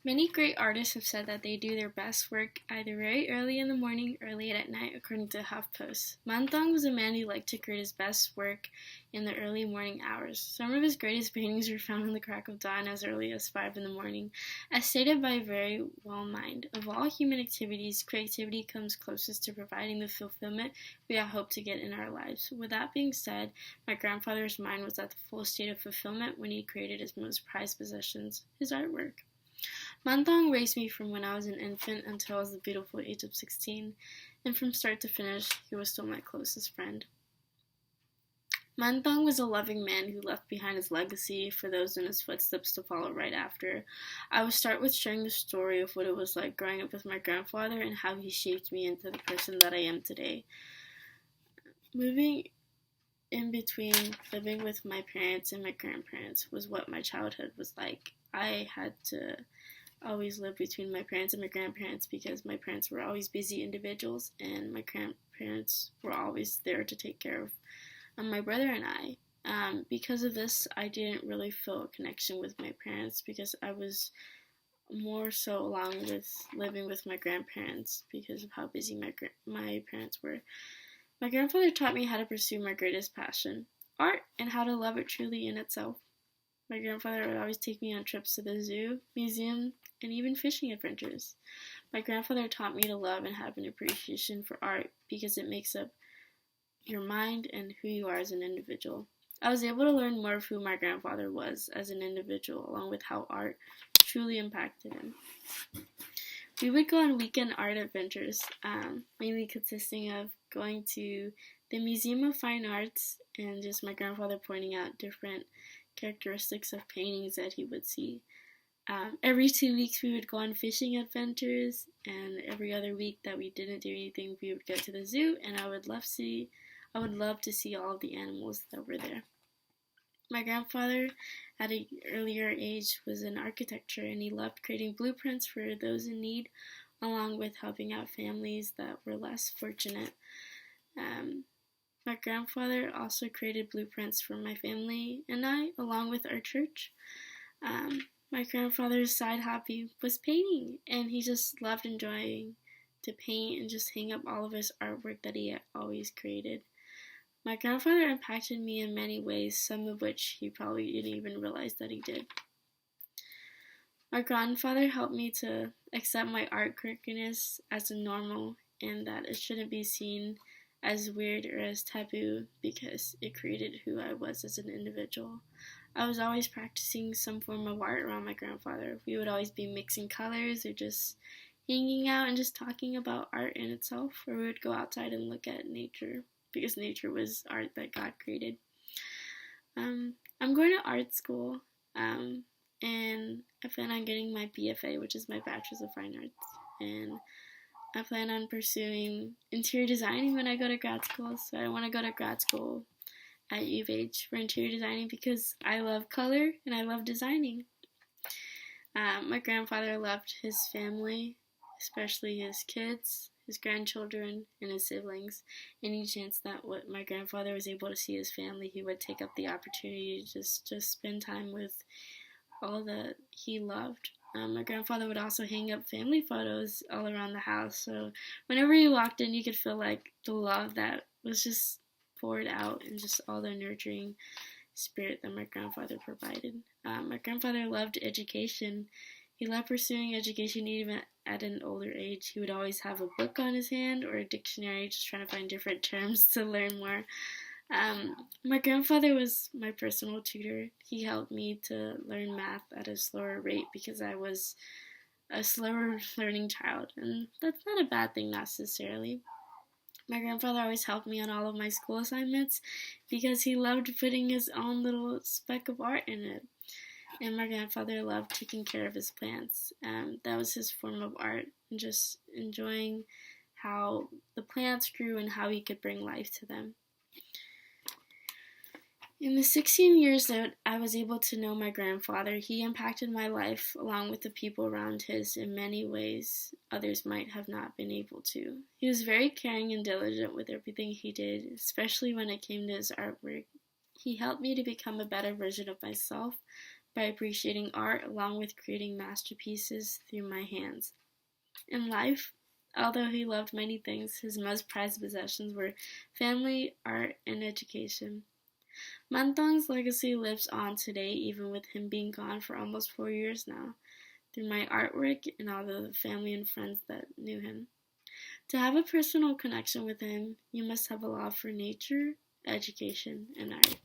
Many great artists have said that they do their best work either very early in the morning or late at night, according to HuffPost. Manh was a man who liked to create his best work in the early morning hours. Some of his greatest paintings were found in the crack of dawn as early as 5 in the morning. As stated by very well Manh, of all human activities, creativity comes closest to providing the fulfillment we all hope to get in our lives. With that being said, my grandfather's mind was at the full state of fulfillment when he created his most prized possessions, his artwork. Manh raised me from when I was an infant until I was the beautiful age of 16, and from start to finish, he was still my closest friend. Manh was a loving man who left behind his legacy for those in his footsteps to follow right after. I will start with sharing the story of what it was like growing up with my grandfather and how he shaped me into the person that I am today. Moving in between living with my parents and my grandparents was what my childhood was like. I had to always live between my parents and my grandparents because my parents were always busy individuals and my grandparents were always there to take care of my brother and I. Because of this, I didn't really feel a connection with my parents because I was more so along with living with my grandparents because of how busy my parents were. My grandfather taught me how to pursue my greatest passion, art, and how to love it truly in itself. My grandfather would always take me on trips to the zoo, museum, and even fishing adventures. My grandfather taught me to love and have an appreciation for art because it makes up your mind and who you are as an individual. I was able to learn more of who my grandfather was as an individual, along with how art truly impacted him. We would go on weekend art adventures, mainly consisting of going to the Museum of Fine Arts and just my grandfather pointing out different characteristics of paintings that he would see. Every 2 weeks we would go on fishing adventures, and every other week that we didn't do anything, we would go to the zoo, and I would love to see all of the animals that were there. My grandfather, at an earlier age, was in architecture, and he loved creating blueprints for those in need, along with helping out families that were less fortunate. My grandfather also created blueprints for my family and I, along with our church. My grandfather's side hobby was painting, and he just loved enjoying to paint and just hang up all of his artwork that he had always created. My grandfather impacted me in many ways, some of which he probably didn't even realize that he did. My grandfather helped me to accept my art quirkiness as a normal and that it shouldn't be seen as weird or as taboo because it created who I was as an individual. I was always practicing some form of art around my grandfather. We would always be mixing colors or just hanging out and just talking about art in itself, or we would go outside and look at nature because nature was art that God created. I'm going to art school, and I plan on getting my BFA, which is my Bachelor's of Fine Arts, and I plan on pursuing interior designing when I go to grad school. So I want to go to grad school at U of H for interior designing because I love color and I love designing. My grandfather loved his family, especially his kids, his grandchildren, and his siblings. Any chance that my grandfather was able to see his family, he would take up the opportunity to just spend time with all that he loved. My grandfather would also hang up family photos all around the house, so whenever you walked in, you could feel like the love that was just poured out and just all the nurturing spirit that my grandfather provided. My grandfather loved education. He loved pursuing education even at an older age. He would always have a book on his hand or a dictionary just trying to find different terms to learn more. My grandfather was my personal tutor. He helped me to learn math at a slower rate because I was a slower learning child, and that's not a bad thing necessarily. My grandfather always helped me on all of my school assignments because he loved putting his own little speck of art in it. And my grandfather loved taking care of his plants. That was his form of art, and just enjoying how the plants grew and how he could bring life to them. In the 16 years that I was able to know my grandfather, he impacted my life along with the people around his in many ways others might have not been able to. He was very caring and diligent with everything he did, especially when it came to his artwork. He helped me to become a better version of myself by appreciating art along with creating masterpieces through my hands. In life, although he loved many things, his most prized possessions were family, art, and education. Manh legacy lives on today, even with him being gone for almost 4 years now, through my artwork and all the family and friends that knew him. To have a personal connection with him, you must have a love for nature, education, and art.